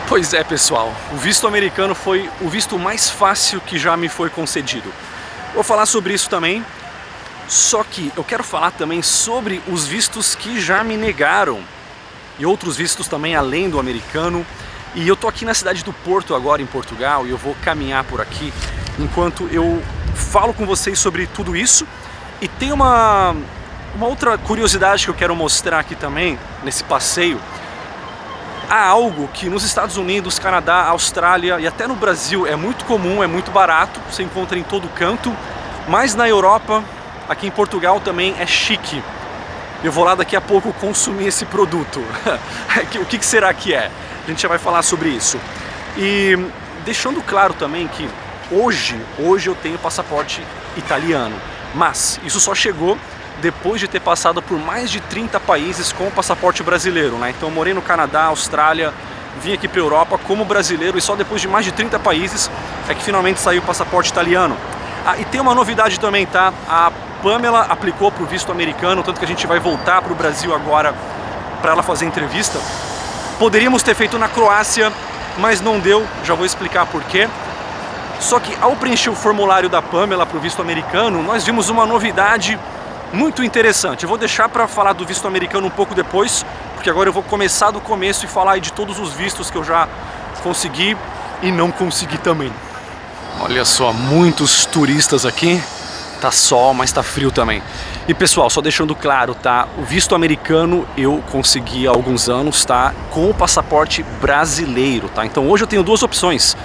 Pois é, pessoal, o visto americano foi o visto mais fácil que já me foi concedido. Vou falar sobre isso também, só que eu quero falar também sobre os vistos que já me negaram e outros vistos também além do americano. E eu tô aqui na cidade do Porto agora, em Portugal, e eu vou caminhar por aqui enquanto eu falo com vocês sobre tudo isso. E tem uma outra curiosidade que eu quero mostrar aqui também, nesse passeio. Há algo que nos Estados Unidos, Canadá, Austrália e até no Brasil é muito comum, é muito barato, você encontra em todo canto, mas na Europa, aqui em Portugal também é chique. Eu vou lá daqui a pouco consumir esse produto. O que será que é? A gente já vai falar sobre isso. E deixando claro também que hoje eu tenho passaporte italiano, mas isso só chegou depois de ter passado por mais de 30 países com o passaporte brasileiro, né? Então eu morei no Canadá, Austrália, vim aqui para a Europa como brasileiro e só depois de mais de 30 países é que finalmente saiu o passaporte italiano. Ah, e tem uma novidade também, tá? A Pamela aplicou para o visto americano, tanto que a gente vai voltar para o Brasil agora para ela fazer entrevista. Poderíamos ter feito na Croácia, mas não deu, já vou explicar por quê. Só que ao preencher o formulário da Pamela para o visto americano, nós vimos uma novidade muito interessante. Eu vou deixar para falar do visto americano um pouco depois, porque agora eu vou começar do começo e falar aí de todos os vistos que eu já consegui e não consegui também. Olha só, muitos turistas aqui. Tá sol, mas tá frio também. E pessoal, só deixando claro, tá? O visto americano eu consegui há alguns anos, tá? Com o passaporte brasileiro, tá? Então hoje eu tenho duas opções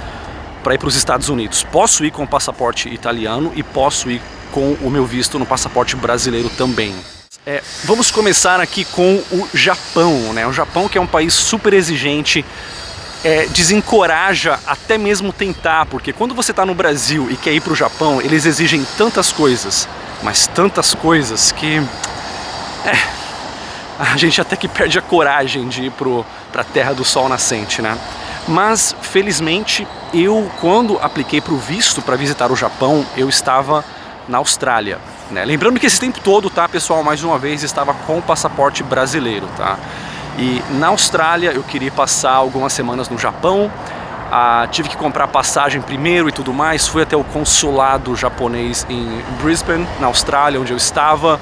para ir para os Estados Unidos. Posso ir com o passaporte italiano e posso ir com o meu visto no passaporte brasileiro também. Vamos começar aqui com o Japão, né? O Japão, que é um país super exigente, desencoraja até mesmo tentar, porque quando você está no Brasil e quer ir para o Japão, eles exigem tantas coisas, mas tantas coisas que a gente até que perde a coragem de ir para a terra do sol nascente, né? Mas felizmente quando apliquei para o visto para visitar o Japão, eu estava na Austrália, né? Lembrando que esse tempo todo, tá, pessoal, mais uma vez estava com o passaporte brasileiro, tá? E na Austrália eu queria passar algumas semanas no Japão, tive que comprar passagem primeiro e tudo mais, fui até o consulado japonês em Brisbane, na Austrália, onde eu estava,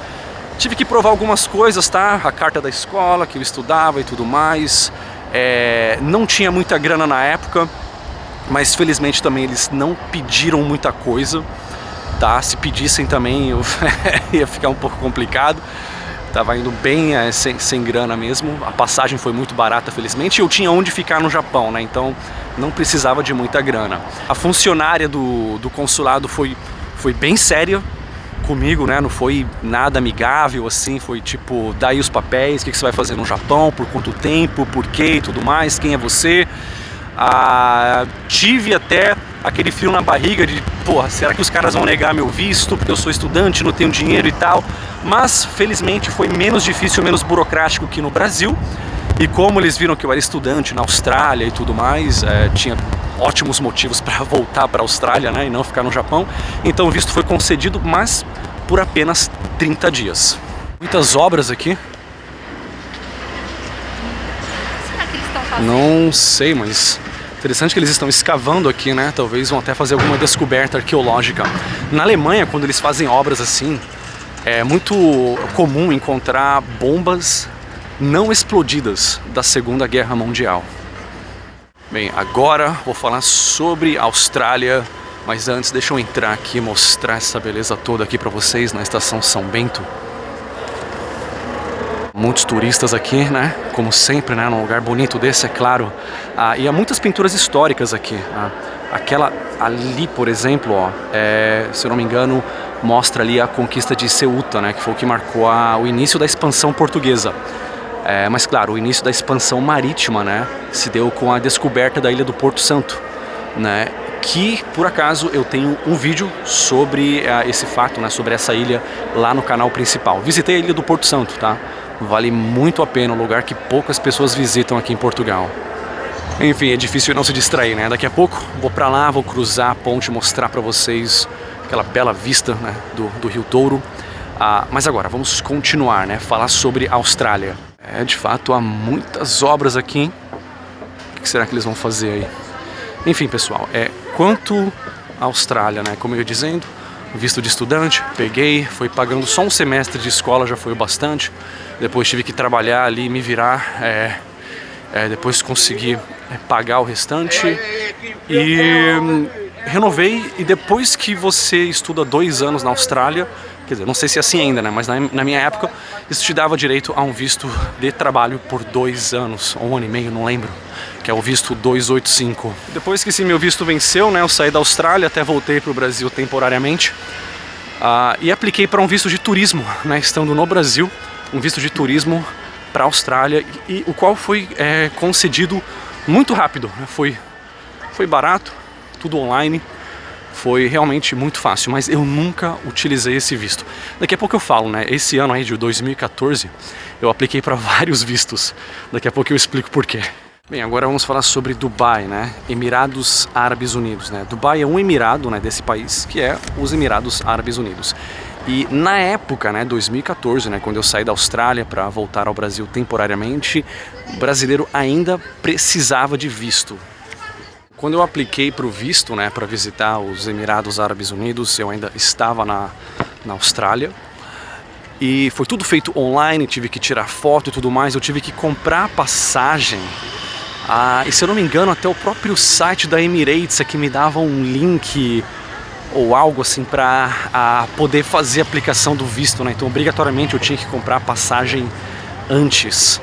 tive que provar algumas coisas, tá? A carta da escola que eu estudava e tudo mais, não tinha muita grana na época, mas felizmente também eles não pediram muita coisa, tá? Se pedissem também ia ficar um pouco complicado. Tava indo bem sem grana mesmo, a passagem foi muito barata, felizmente, e eu tinha onde ficar no Japão, né? Então não precisava de muita grana. A funcionária do consulado foi bem séria comigo, né? Não foi nada amigável assim, foi tipo, dá aí os papéis, o que você vai fazer no Japão, por quanto tempo, por quê e tudo mais, quem é você? Tive até aquele frio na barriga de, porra, será que os caras vão negar meu visto porque eu sou estudante, não tenho dinheiro e tal? Mas felizmente foi menos difícil, menos burocrático que no Brasil. E como eles viram que eu era estudante na Austrália e tudo mais, tinha ótimos motivos para voltar para a Austrália, né, e não ficar no Japão. Então o visto foi concedido, mas por apenas 30 dias. Muitas obras aqui. Será que eles estão fazendo? Não sei, mas interessante que eles estão escavando aqui, né? Talvez vão até fazer alguma descoberta arqueológica. Na Alemanha, quando eles fazem obras assim, é muito comum encontrar bombas não explodidas da Segunda Guerra Mundial. Bem, agora vou falar sobre a Austrália, mas antes deixa eu entrar aqui e mostrar essa beleza toda aqui para vocês na estação São Bento. Muitos turistas aqui, né? Como sempre, né? Num lugar bonito desse, é claro. E há muitas pinturas históricas aqui. Aquela ali, por exemplo, ó, se eu não me engano, mostra ali a conquista de Ceuta, né? Que foi o que marcou o início da expansão portuguesa. Mas claro, o início da expansão marítima, né? Se deu com a descoberta da ilha do Porto Santo, né? Que, por acaso, eu tenho um vídeo sobre esse fato, né? Sobre essa ilha lá no canal principal. Visitei a ilha do Porto Santo, tá? Vale muito a pena, um lugar que poucas pessoas visitam aqui em Portugal. Enfim, é difícil não se distrair, né? Daqui a pouco vou pra lá, vou cruzar a ponte, mostrar pra vocês aquela bela vista, né, do Rio Douro. Mas agora, vamos continuar, né? Falar sobre a Austrália. De fato, há muitas obras aqui. O que que será que eles vão fazer aí? Enfim, pessoal, quanto à Austrália, né? Como eu ia dizendo, visto de estudante, peguei, foi pagando só um semestre de escola, já foi o bastante. Depois tive que trabalhar ali, me virar, depois consegui pagar o restante e renovei. E depois que você estuda 2 anos na Austrália, quer dizer, não sei se é assim ainda, né? Mas na minha época, isso te dava direito a um visto de trabalho por 2 anos, ou 1 ano e meio, não lembro, que é o visto 285. Depois que esse meu visto venceu, né? Eu saí da Austrália, até voltei para o Brasil temporariamente e apliquei para um visto de turismo, né? Estando no Brasil, um visto de turismo para a Austrália, e o qual foi concedido muito rápido, né? Foi barato, tudo online. Foi realmente muito fácil, mas eu nunca utilizei esse visto. Daqui a pouco eu falo, né? Esse ano aí de 2014, eu apliquei para vários vistos. Daqui a pouco eu explico por quê. Bem, agora vamos falar sobre Dubai, né? Emirados Árabes Unidos, né? Dubai é um emirado, né, desse país, que é os Emirados Árabes Unidos. E na época, né, 2014, né, quando eu saí da Austrália para voltar ao Brasil temporariamente, o brasileiro ainda precisava de visto. Quando eu apliquei para o visto, né, para visitar os Emirados Árabes Unidos, eu ainda estava na Austrália. E foi tudo feito online, tive que tirar foto e tudo mais, eu tive que comprar passagem. E se eu não me engano, até o próprio site da Emirates aqui me dava um link ou algo assim para poder fazer a aplicação do visto, né? Então obrigatoriamente eu tinha que comprar a passagem antes.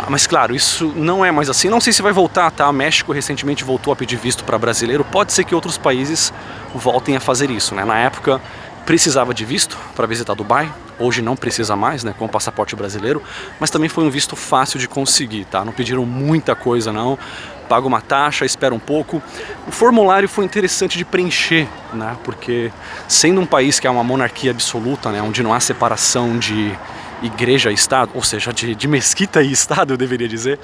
Mas claro, isso não é mais assim. Não sei se vai voltar, tá? O México recentemente voltou a pedir visto para brasileiro. Pode ser que outros países voltem a fazer isso, né? Na época precisava de visto para visitar Dubai. Hoje não precisa mais, né? Com o passaporte brasileiro. Mas também foi um visto fácil de conseguir, tá? Não pediram muita coisa, não. Paga uma taxa, espera um pouco. O formulário foi interessante de preencher, né? Porque sendo um país que é uma monarquia absoluta, né? Onde não há separação de igreja e Estado, ou seja, de mesquita e Estado, eu deveria dizer,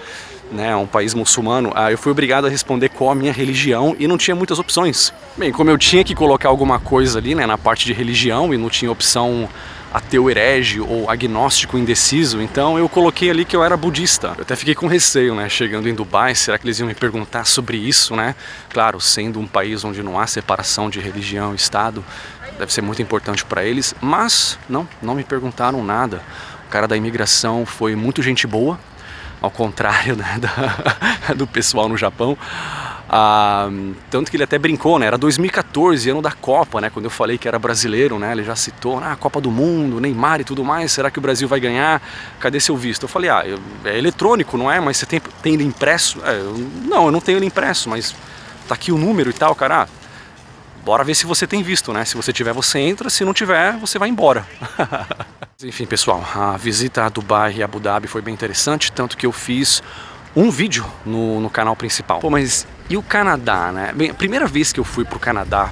né, um país muçulmano, eu fui obrigado a responder qual a minha religião e não tinha muitas opções. Bem, como eu tinha que colocar alguma coisa ali, né, na parte de religião e não tinha opção ateu herege ou agnóstico indeciso, então eu coloquei ali que eu era budista. Eu até fiquei com receio, né, chegando em Dubai, será que eles iam me perguntar sobre isso, né? Claro, sendo um país onde não há separação de religião e Estado, deve ser muito importante para eles, mas não me perguntaram nada. O cara da imigração foi muito gente boa, ao contrário, né, do pessoal no Japão. Tanto que ele até brincou, né? Era 2014, ano da Copa, né? Quando eu falei que era brasileiro, né? Ele já citou, Copa do Mundo, Neymar e tudo mais. Será que o Brasil vai ganhar? Cadê seu visto? Eu falei, é eletrônico, não é? Mas você tem ele impresso? Não, eu não tenho ele impresso, mas tá aqui o número e tal, cara. Bora ver se você tem visto, né? Se você tiver, você entra. Se não tiver, você vai embora. Enfim, pessoal, a visita a Dubai e Abu Dhabi foi bem interessante, tanto que eu fiz um vídeo no canal principal. Pô, mas e o Canadá, né? Bem, a primeira vez que eu fui pro Canadá,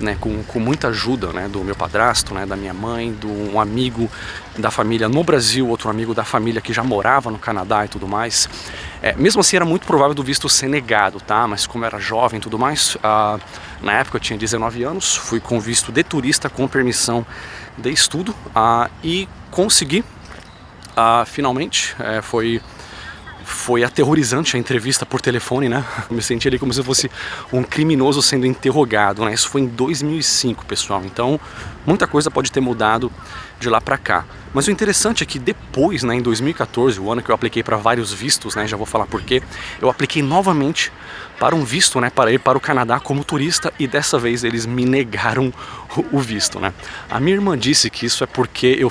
né, com muita ajuda, né, do meu padrasto, né, da minha mãe, de um amigo da família no Brasil, outro amigo da família que já morava no Canadá e tudo mais. Mesmo assim era muito provável do visto ser negado, tá? Mas como eu era jovem e tudo mais, na época eu tinha 19 anos, fui com visto de turista com permissão de estudo e consegui, finalmente, foi aterrorizante a entrevista por telefone, né? Eu me senti ali como se eu fosse um criminoso sendo interrogado, né? Isso foi em 2005, pessoal. Então, muita coisa pode ter mudado de lá pra cá. Mas o interessante é que depois, né, em 2014, o ano que eu apliquei para vários vistos, né, já vou falar por quê, eu apliquei novamente para um visto, né, para ir para o Canadá como turista, e dessa vez eles me negaram o visto, né. A minha irmã disse que isso é porque eu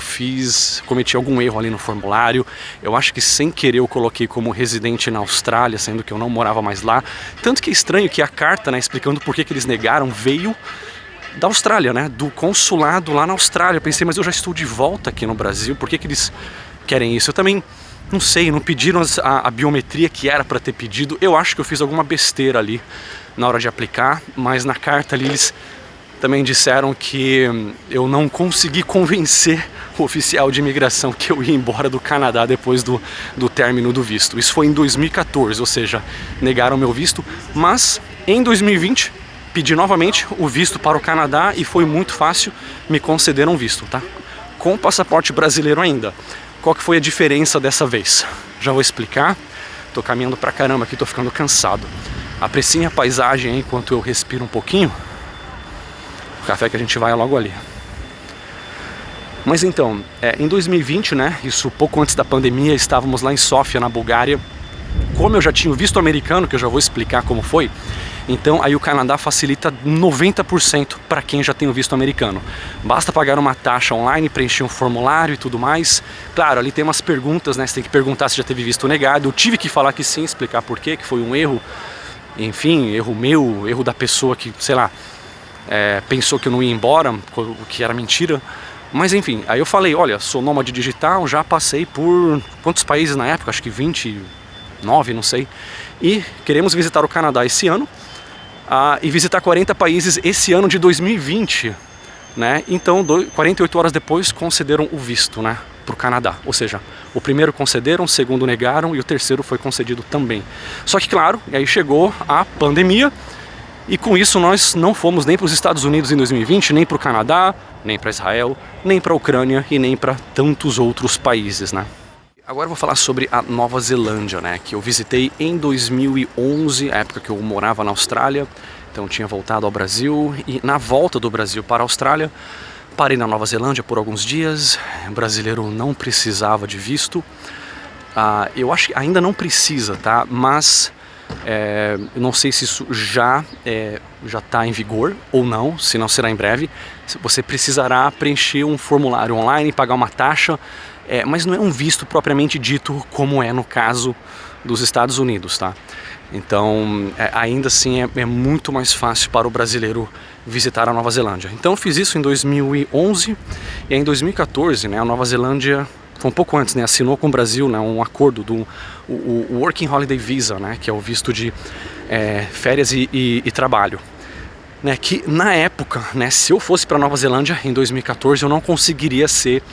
cometi algum erro ali no formulário. Eu acho que sem querer eu coloquei como residente na Austrália, sendo que eu não morava mais lá. Tanto que é estranho que a carta, né, explicando por que eles negaram, veio da Austrália, né, do consulado lá na Austrália. Eu pensei, mas eu já estou de volta aqui no Brasil, por que eles querem isso? Eu também não sei, não pediram a biometria que era para ter pedido. Eu acho que eu fiz alguma besteira ali na hora de aplicar, mas na carta ali eles também disseram que eu não consegui convencer o oficial de imigração que eu ia embora do Canadá depois do término do visto. Isso foi em 2014, ou seja, negaram meu visto, mas em 2020 pedi novamente o visto para o Canadá e foi muito fácil, me concederam um visto, tá? Com o passaporte brasileiro ainda. Qual que foi a diferença dessa vez? Já vou explicar. Tô caminhando pra caramba aqui, tô ficando cansado. Apreciem a paisagem aí enquanto eu respiro um pouquinho. O café que a gente vai é logo ali. Mas então, em 2020, né, isso pouco antes da pandemia, estávamos lá em Sófia, na Bulgária. Como eu já tinha o visto americano, que eu já vou explicar como foi, então aí o Canadá facilita 90% para quem já tem o visto americano. Basta pagar uma taxa online, preencher um formulário e tudo mais. Claro, ali tem umas perguntas, né? Você tem que perguntar se já teve visto negado. Eu tive que falar que sim, explicar por quê, que foi um erro. Enfim, erro meu, erro da pessoa que, sei lá, pensou que eu não ia embora, o que era mentira. Mas enfim, aí eu falei, olha, sou nômade digital, já passei por quantos países na época? Acho que 29, não sei. E queremos visitar o Canadá esse ano. E visitar 40 países esse ano de 2020, né? Então, 48 horas depois, concederam o visto, né, para o Canadá. Ou seja, o primeiro concederam, o segundo negaram e o terceiro foi concedido também. Só que, claro, aí chegou a pandemia e com isso nós não fomos nem para os Estados Unidos em 2020, nem para o Canadá, nem para Israel, nem para a Ucrânia e nem para tantos outros países, né? Agora eu vou falar sobre a Nova Zelândia, né, que eu visitei em 2011, a época que eu morava na Austrália, então eu tinha voltado ao Brasil e na volta do Brasil para a Austrália, parei na Nova Zelândia por alguns dias, o brasileiro não precisava de visto, eu acho que ainda não precisa, tá, mas eu não sei se isso já está em vigor ou não, se não será em breve. Você precisará preencher um formulário online, pagar uma taxa, mas não é um visto propriamente dito como é no caso dos Estados Unidos, tá? Então, ainda assim é muito mais fácil para o brasileiro visitar a Nova Zelândia. Então eu fiz isso em 2011 e em 2014, né, a Nova Zelândia, foi um pouco antes, né, assinou com o Brasil, né, um acordo do Working Holiday Visa, né, que é o visto de férias e trabalho. Né, que na época, né, se eu fosse para Nova Zelândia em 2014, eu não conseguiria ser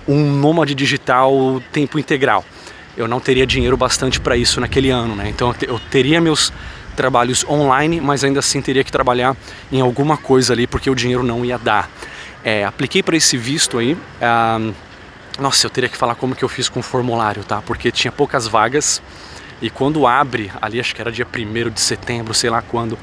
um nômade digital tempo integral. Eu não teria dinheiro bastante para isso naquele ano, né? Então eu teria meus trabalhos online, mas ainda assim teria que trabalhar em alguma coisa ali, porque o dinheiro não ia dar. Apliquei para esse visto aí. Nossa, eu teria que falar como que eu fiz com o formulário, tá? Porque tinha poucas vagas e quando abre, ali acho que era dia 1º de setembro, sei lá quando,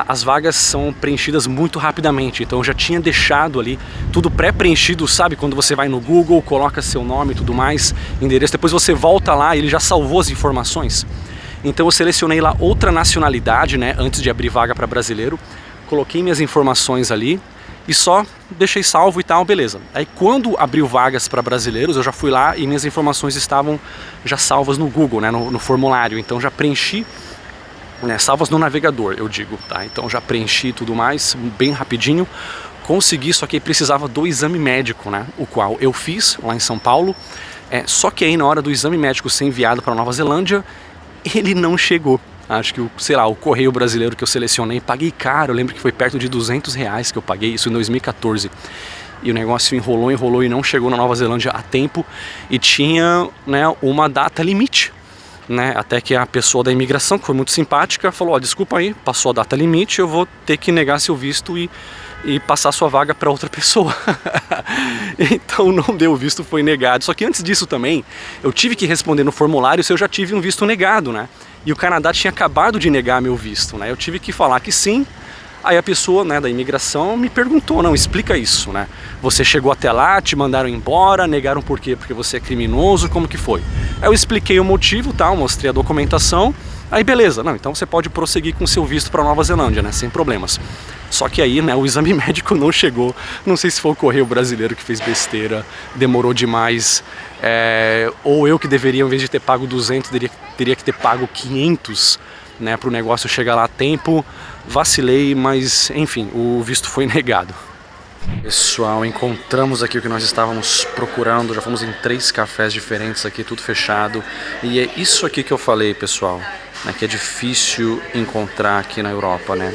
as vagas são preenchidas muito rapidamente, então eu já tinha deixado ali tudo pré-preenchido, sabe? Quando você vai no Google, coloca seu nome e tudo mais, endereço, depois você volta lá e ele já salvou as informações. Então eu selecionei lá outra nacionalidade, né, antes de abrir vaga para brasileiro, coloquei minhas informações ali e só deixei salvo e tal, beleza. Aí quando abriu vagas para brasileiros, eu já fui lá e minhas informações estavam já salvas no Google, né, no formulário, então já preenchi, né, salvas no navegador, eu digo, tá? Então já preenchi tudo mais, bem rapidinho, consegui, só que precisava do exame médico, né? O qual eu fiz lá em São Paulo, só que aí na hora do exame médico ser enviado para Nova Zelândia, ele não chegou. Acho que o correio brasileiro que eu selecionei, paguei caro, eu lembro que foi perto de R$200 que eu paguei, isso em 2014. E o negócio enrolou e não chegou na Nova Zelândia a tempo e tinha, né, uma data limite. Né, até que a pessoa da imigração, que foi muito simpática, falou, desculpa aí, passou a data limite, eu vou ter que negar seu visto e passar sua vaga para outra pessoa. Então não deu, o visto foi negado. Só que antes disso também, eu tive que responder no formulário se eu já tive um visto negado, né? E o Canadá tinha acabado de negar meu visto, né? Eu tive que falar que sim. Aí a pessoa, né, da imigração me perguntou, não, explica isso, né? Você chegou até lá, te mandaram embora, negaram por quê? Porque você é criminoso, como que foi? Aí eu expliquei o motivo, tal, mostrei a documentação, aí beleza, não, então você pode prosseguir com seu visto para Nova Zelândia, né, sem problemas. Só que aí, né, o exame médico não chegou, não sei se foi o correio brasileiro que fez besteira, demorou demais, ou eu que deveria, ao invés de ter pago 200, teria que ter pago 500, né, para o negócio chegar lá a tempo. Vacilei, mas enfim, o visto foi negado. Pessoal, encontramos aqui o que nós estávamos procurando, já fomos em 3 cafés diferentes aqui, tudo fechado. E é isso aqui que eu falei, pessoal, né, que é difícil encontrar aqui na Europa, né?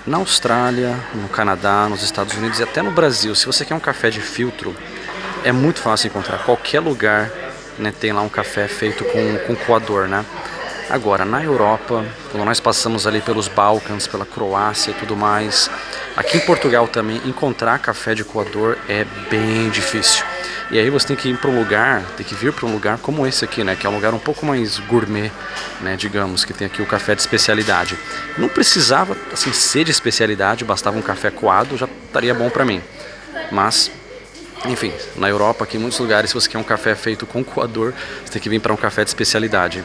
Na Austrália, no Canadá, nos Estados Unidos e até no Brasil, se você quer um café de filtro, é muito fácil encontrar. Qualquer lugar, né, tem lá um café feito com coador, né? Agora, na Europa, quando nós passamos ali pelos Balcãs, pela Croácia e tudo mais, aqui em Portugal também, encontrar café de coador é bem difícil. E aí você tem que ir para um lugar, tem que vir para um lugar como esse aqui, né? Que é um lugar um pouco mais gourmet, né? Digamos, que tem aqui o café de especialidade. Não precisava, assim, ser de especialidade, bastava um café coado, já estaria bom para mim. Mas, enfim, na Europa, aqui em muitos lugares, se você quer um café feito com coador, você tem que vir para um café de especialidade.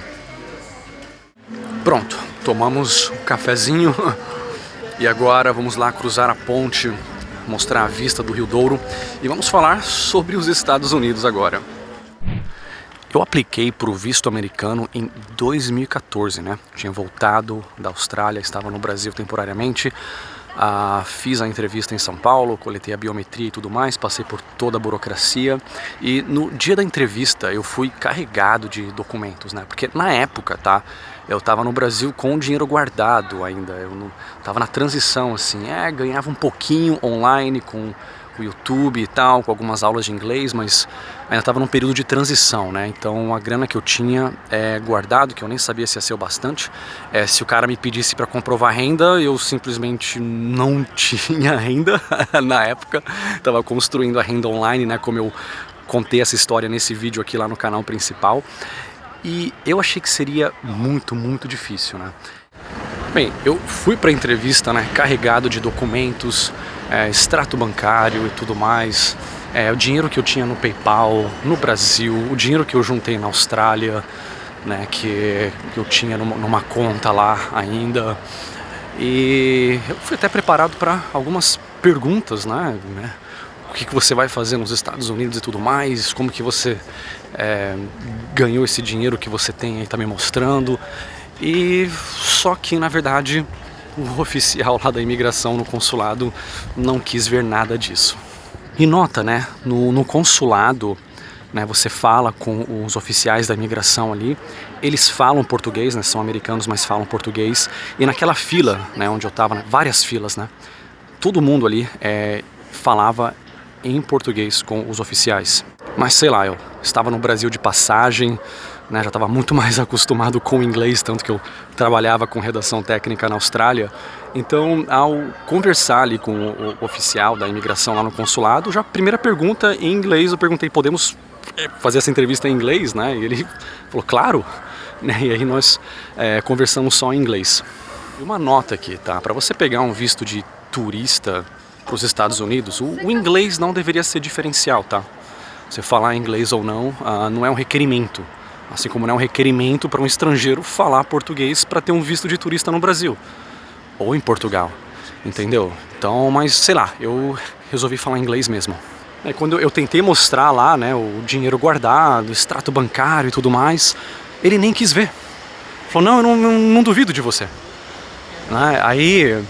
Pronto, tomamos um cafezinho e agora vamos lá cruzar a ponte, mostrar a vista do Rio Douro e vamos falar sobre os Estados Unidos agora. Eu apliquei para o visto americano em 2014, né? Tinha voltado da Austrália, estava no Brasil temporariamente, fiz a entrevista em São Paulo, coletei a biometria e tudo mais, passei por toda a burocracia e no dia da entrevista eu fui carregado de documentos, né? Porque na época, tá? Eu estava no Brasil com o dinheiro guardado ainda, eu estava na transição, assim, ganhava um pouquinho online com o YouTube e tal, com algumas aulas de inglês, mas ainda estava num período de transição, né? Então a grana que eu tinha guardado, que eu nem sabia se ia ser o bastante, se o cara me pedisse para comprovar renda, eu simplesmente não tinha renda na época, estava construindo a renda online, né? Como eu contei essa história nesse vídeo aqui lá no canal principal. E eu achei que seria muito, muito difícil, né? Bem, eu fui para a entrevista, né, carregado de documentos, extrato bancário e tudo mais, o dinheiro que eu tinha no PayPal, no Brasil, o dinheiro que eu juntei na Austrália, né, que eu tinha numa conta lá ainda. E eu fui até preparado para algumas perguntas, né? O que você vai fazer nos Estados Unidos e tudo mais, como que você ganhou esse dinheiro que você tem aí, tá me mostrando. E só que na verdade o oficial lá da imigração no consulado não quis ver nada disso. E nota, né, no consulado, né, você fala com os oficiais da imigração ali, eles falam português, né, são americanos, mas falam português. E naquela fila, né, onde eu tava, né, várias filas, né, todo mundo ali falava em português com os oficiais. Mas sei lá, eu estava no Brasil de passagem, né, já estava muito mais acostumado com o inglês, tanto que eu trabalhava com redação técnica na Austrália. Então, ao conversar ali com o oficial da imigração lá no consulado, já a primeira pergunta em inglês, eu perguntei, podemos fazer essa entrevista em inglês, né? E ele falou, claro, né? E aí nós conversamos só em inglês. E uma nota aqui, tá? Para você pegar um visto de turista para os Estados Unidos, o inglês não deveria ser diferencial, tá? Você falar inglês ou não, não é um requerimento. Assim como não é um requerimento para um estrangeiro falar português para ter um visto de turista no Brasil. Ou em Portugal, entendeu? Então, mas sei lá, eu resolvi falar inglês mesmo. Quando eu tentei mostrar lá, né, o dinheiro guardado, o extrato bancário e tudo mais, ele nem quis ver. Falou, não, eu não duvido de você. Aí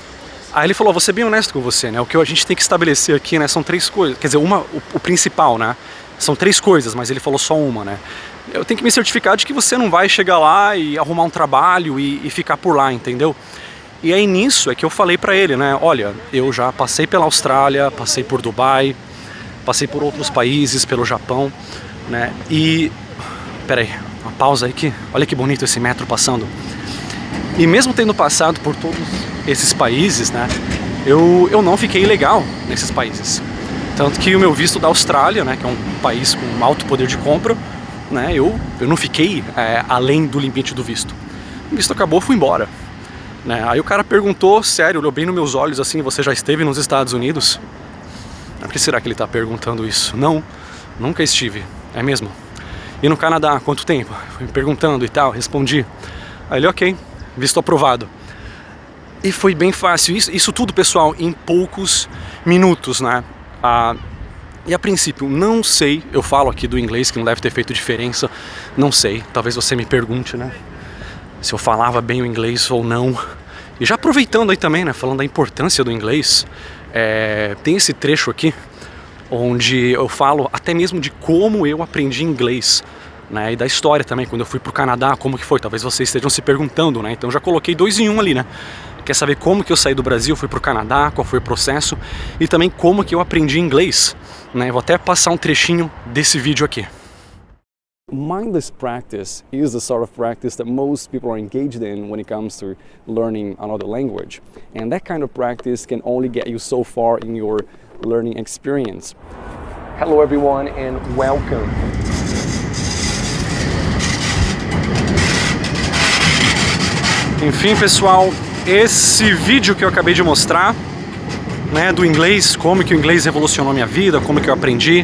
ele falou, vou ser bem honesto com você, né? O que a gente tem que estabelecer aqui, né, são 3 coisas. Quer dizer, o principal, né? São 3 coisas, mas ele falou só uma, né? Eu tenho que me certificar de que você não vai chegar lá e arrumar um trabalho e ficar por lá, entendeu? E aí nisso é que eu falei pra ele, né? Olha, eu já passei pela Austrália, passei por Dubai, passei por outros países, pelo Japão, né? E... peraí, uma pausa aí que... olha que bonito esse metro passando. E mesmo tendo passado por todos esses países, né? Eu não fiquei ilegal nesses países. Tanto que o meu visto da Austrália, né? Que é um país com alto poder de compra, né, eu não fiquei além do limite do visto. O visto acabou, fui embora. Né? Aí o cara perguntou, sério, olhou bem nos meus olhos assim, você já esteve nos Estados Unidos? Por que será que ele está perguntando isso? Não, nunca estive, é mesmo. E no Canadá, quanto tempo? Fui perguntando e tal, respondi. Aí ele, ok, visto aprovado. E foi bem fácil, isso tudo, pessoal, em poucos minutos, né? E a princípio, não sei, eu falo aqui do inglês que não deve ter feito diferença, não sei, talvez você me pergunte, né, se eu falava bem o inglês ou não. E já aproveitando aí também, né, falando da importância do inglês, tem esse trecho aqui, onde eu falo até mesmo de como eu aprendi inglês, né, e da história também, quando eu fui pro Canadá, como que foi, talvez vocês estejam se perguntando, né, então já coloquei 2 em 1 ali, né. Quer saber como que eu saí do Brasil, fui pro Canadá, qual foi o processo e também como que eu aprendi inglês, né? Vou até passar um trechinho desse vídeo aqui. Mindless practice is the sort of practice that most people are engaged in when it comes to learning another language. And that kind of practice can only get you so far in your learning experience. Hello everyone and welcome. Enfim, pessoal, esse vídeo que eu acabei de mostrar, né, do inglês, como que o inglês revolucionou minha vida, como que eu aprendi,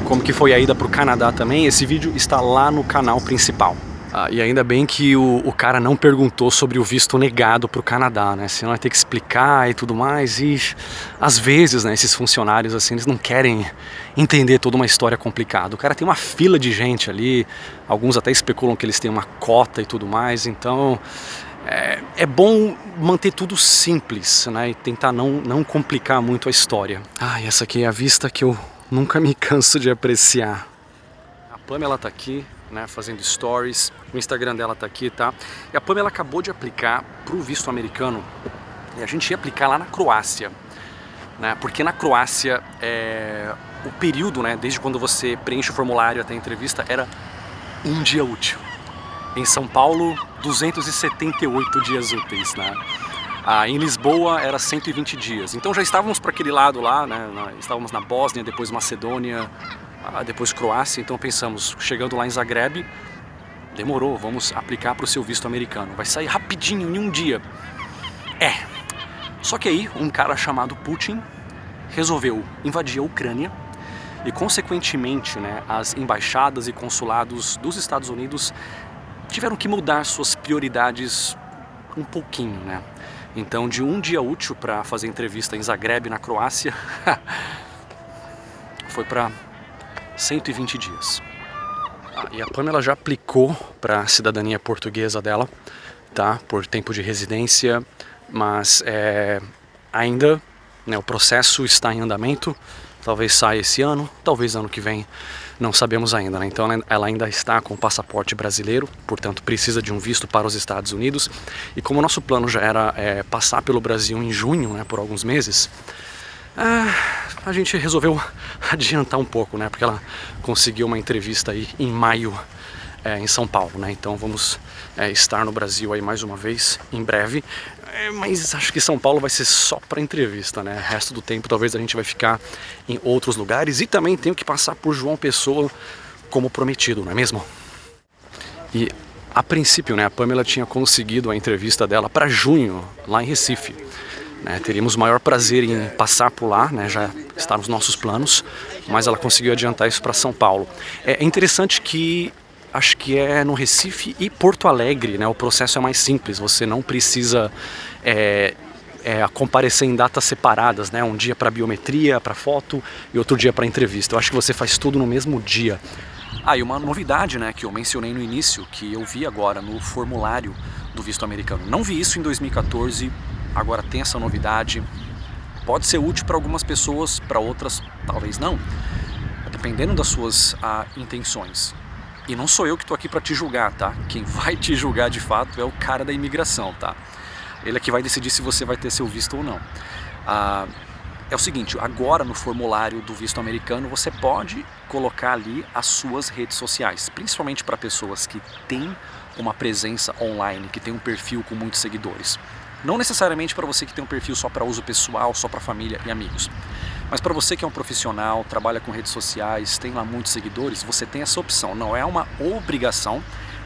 como que foi a ida para o Canadá também, esse vídeo está lá no canal principal. E ainda bem que o cara não perguntou sobre o visto negado para o Canadá, né? Senão vai ter que explicar e tudo mais. E às vezes, né, esses funcionários assim, eles não querem entender toda uma história complicada. O cara tem uma fila de gente ali, alguns até especulam que eles têm uma cota e tudo mais. Então é bom manter tudo simples, né? E tentar não complicar muito a história. E essa aqui é a vista que eu nunca me canso de apreciar. A Pamela tá aqui, né, fazendo stories, o Instagram dela tá aqui, tá? E a Pamela acabou de aplicar pro visto americano e a gente ia aplicar lá na Croácia, né? Porque na Croácia o período, né, desde quando você preenche o formulário até a entrevista era um dia útil. Em São Paulo, 278 dias úteis, né? Em Lisboa era 120 dias. Então já estávamos para aquele lado lá, né? Estávamos na Bósnia, depois Macedônia, depois Croácia. Então pensamos, chegando lá em Zagreb, demorou, vamos aplicar para o seu visto americano. Vai sair rapidinho, em um dia. Só que aí um cara chamado Putin resolveu invadir a Ucrânia e consequentemente, né, as embaixadas e consulados dos Estados Unidos tiveram que mudar suas prioridades um pouquinho, né? Então, de um dia útil para fazer entrevista em Zagreb, na Croácia, foi para 120 dias. E a Pamela já aplicou para a cidadania portuguesa dela, tá? Por tempo de residência, mas ainda, né, o processo está em andamento. Talvez saia esse ano, talvez ano que vem, não sabemos ainda, né? Então ela ainda está com o passaporte brasileiro, portanto precisa de um visto para os Estados Unidos. E como o nosso plano já era passar pelo Brasil em junho, né, por alguns meses, a gente resolveu adiantar um pouco, né? Porque ela conseguiu uma entrevista aí em maio em São Paulo, né? Então vamos estar no Brasil aí mais uma vez em breve. Mas acho que São Paulo vai ser só para entrevista, né? O resto do tempo talvez a gente vai ficar em outros lugares. E também tenho que passar por João Pessoa como prometido, não é mesmo? E a princípio, né, a Pamela tinha conseguido a entrevista dela para junho, lá em Recife, né? Teríamos o maior prazer em passar por lá, né? Já está nos nossos planos, mas ela conseguiu adiantar isso para São Paulo. É interessante que acho que é no Recife e Porto Alegre, né? O processo é mais simples, você não precisa comparecer em datas separadas, né? Um dia para biometria, para foto e outro dia para entrevista. Eu acho que você faz tudo no mesmo dia. E uma novidade, né, que eu mencionei no início, que eu vi agora no formulário do visto americano. Não vi isso em 2014, agora tem essa novidade. Pode ser útil para algumas pessoas, para outras talvez não, dependendo das suas intenções. E não sou eu que estou aqui para te julgar, tá? Quem vai te julgar de fato é o cara da imigração, tá? Ele é que vai decidir se você vai ter seu visto ou não. É o seguinte, agora no formulário do visto americano você pode colocar ali as suas redes sociais, principalmente para pessoas que têm uma presença online, que tem um perfil com muitos seguidores. Não necessariamente para você que tem um perfil só para uso pessoal, só para família e amigos. Mas para você que é um profissional, trabalha com redes sociais, tem lá muitos seguidores, você tem essa opção. Não é uma obrigação,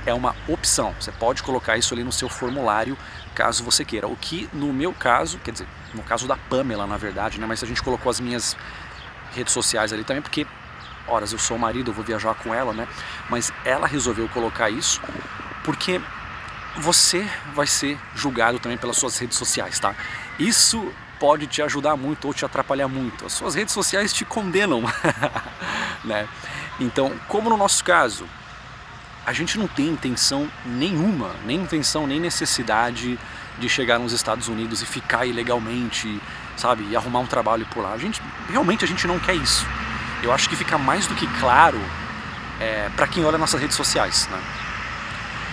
é uma opção. Você pode colocar isso ali no seu formulário, caso você queira. O que no meu caso, quer dizer, no caso da Pamela, na verdade, né? Mas a gente colocou as minhas redes sociais ali também, porque, horas, eu sou o marido, eu vou viajar com ela, né? Mas ela resolveu colocar isso porque você vai ser julgado também pelas suas redes sociais, tá? Isso pode te ajudar muito ou te atrapalhar muito. As suas redes sociais te condenam, né? Então, como no nosso caso, a gente não tem intenção nenhuma, nem intenção, nem necessidade de chegar nos Estados Unidos e ficar ilegalmente, sabe? E arrumar um trabalho por lá. Realmente a gente não quer isso. Eu acho que fica mais do que claro para quem olha nossas redes sociais, né?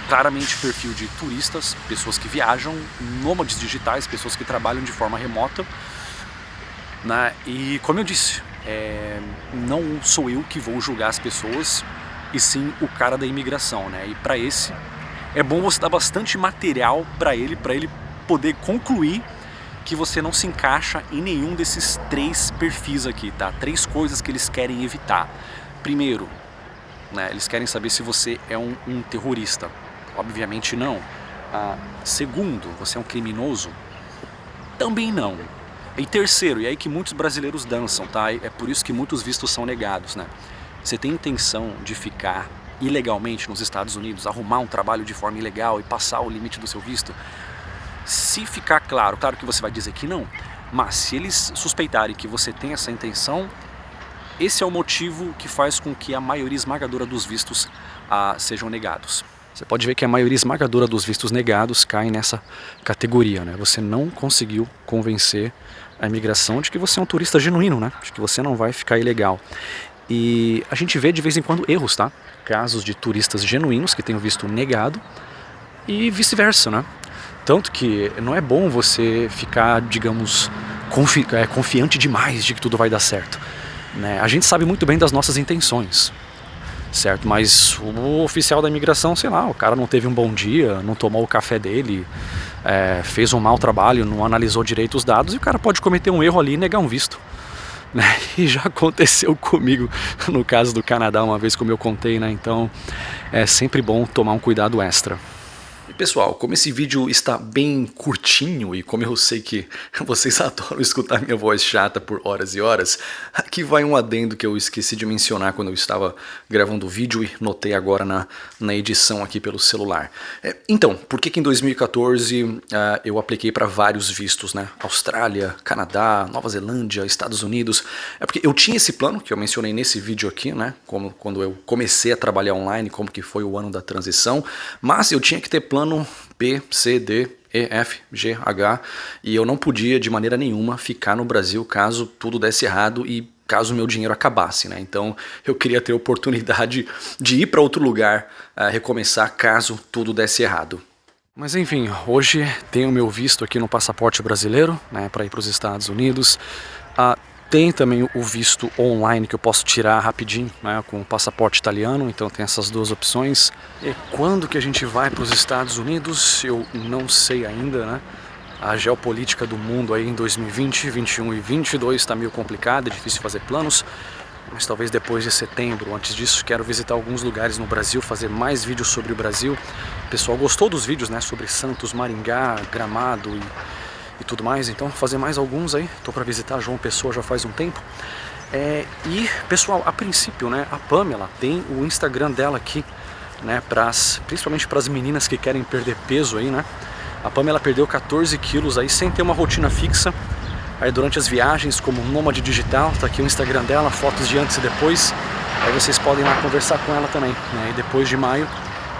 Claramente perfil de turistas, pessoas que viajam, nômades digitais, pessoas que trabalham de forma remota, né? E como eu disse, não sou eu que vou julgar as pessoas, e sim o cara da imigração, né? E para esse é bom você dar bastante material para ele poder concluir que você não se encaixa em nenhum desses 3 perfis aqui, tá? 3 coisas que eles querem evitar. Primeiro, né, eles querem saber se você é um terrorista. Obviamente não. Segundo, você é um criminoso? Também não. E terceiro, e aí que muitos brasileiros dançam, tá? É por isso que muitos vistos são negados, né? Você tem intenção de ficar ilegalmente nos Estados Unidos, arrumar um trabalho de forma ilegal e passar o limite do seu visto? Se ficar claro que você vai dizer que não, mas se eles suspeitarem que você tem essa intenção, esse é o motivo que faz com que a maioria esmagadora dos vistos sejam negados. Você pode ver que a maioria esmagadora dos vistos negados cai nessa categoria, né? Você não conseguiu convencer a imigração de que você é um turista genuíno, né? De que você não vai ficar ilegal. E a gente vê de vez em quando erros, tá? Casos de turistas genuínos que têm o visto negado e vice-versa, né? Tanto que não é bom você ficar, digamos, confiante demais de que tudo vai dar certo, né? A gente sabe muito bem das nossas intenções, certo? Mas o oficial da imigração, sei lá, o cara não teve um bom dia, não tomou o café dele, fez um mau trabalho, não analisou direito os dados e o cara pode cometer um erro ali e negar um visto, né? E já aconteceu comigo no caso do Canadá uma vez, como eu contei, né? Então é sempre bom tomar um cuidado extra. E pessoal, como esse vídeo está bem curtinho e como eu sei que vocês adoram escutar minha voz chata por horas e horas, aqui vai um adendo que eu esqueci de mencionar quando eu estava gravando o vídeo e notei agora na edição aqui pelo celular. Então, por que em 2014 eu apliquei para vários vistos, né? Austrália, Canadá, Nova Zelândia, Estados Unidos? É porque eu tinha esse plano que eu mencionei nesse vídeo aqui, né? Quando eu comecei a trabalhar online, como que foi o ano da transição, mas eu tinha que ter plano B, C, D, E, F, G, H, e eu não podia de maneira nenhuma ficar no Brasil caso tudo desse errado e caso meu dinheiro acabasse, né? Então eu queria ter a oportunidade de ir para outro lugar, recomeçar caso tudo desse errado. Mas enfim, hoje tenho meu visto aqui no passaporte brasileiro, né, para ir para os Estados Unidos. Tem também o visto online que eu posso tirar rapidinho, né, com o passaporte italiano, então tem essas duas opções. E quando que a gente vai para os Estados Unidos, eu não sei ainda, né? A geopolítica do mundo aí em 2020, 21 e 22 está meio complicada, é difícil fazer planos, mas talvez depois de setembro. Antes disso, quero visitar alguns lugares no Brasil, fazer mais vídeos sobre o Brasil. O pessoal gostou dos vídeos, né, sobre Santos, Maringá, Gramado e tudo mais, então fazer mais alguns aí. Tô para visitar João Pessoa já faz um tempo. E pessoal, a princípio, né, a Pamela tem o Instagram dela aqui, né, principalmente para as meninas que querem perder peso aí, né. A Pamela perdeu 14 quilos aí sem ter uma rotina fixa. Aí durante as viagens, como nômade digital, tá aqui o Instagram dela, fotos de antes e depois. Aí vocês podem ir lá conversar com ela também, né. E depois de maio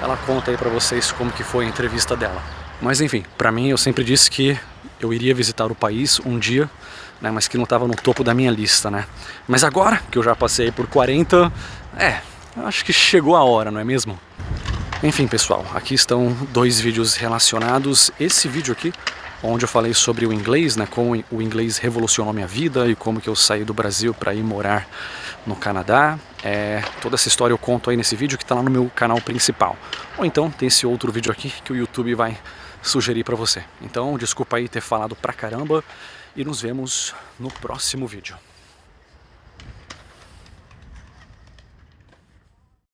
ela conta aí para vocês como que foi a entrevista dela. Mas enfim, para mim eu sempre disse que eu iria visitar o país um dia, né, mas que não estava no topo da minha lista, né? Mas agora que eu já passei por 40, acho que chegou a hora, não é mesmo? Enfim, pessoal, aqui estão 2 vídeos relacionados. Esse vídeo aqui, onde eu falei sobre o inglês, né, como o inglês revolucionou minha vida e como que eu saí do Brasil para ir morar no Canadá. Toda essa história eu conto aí nesse vídeo que está lá no meu canal principal. Ou então tem esse outro vídeo aqui que o YouTube vai sugerir para você. Então, desculpa aí ter falado pra caramba e nos vemos no próximo vídeo.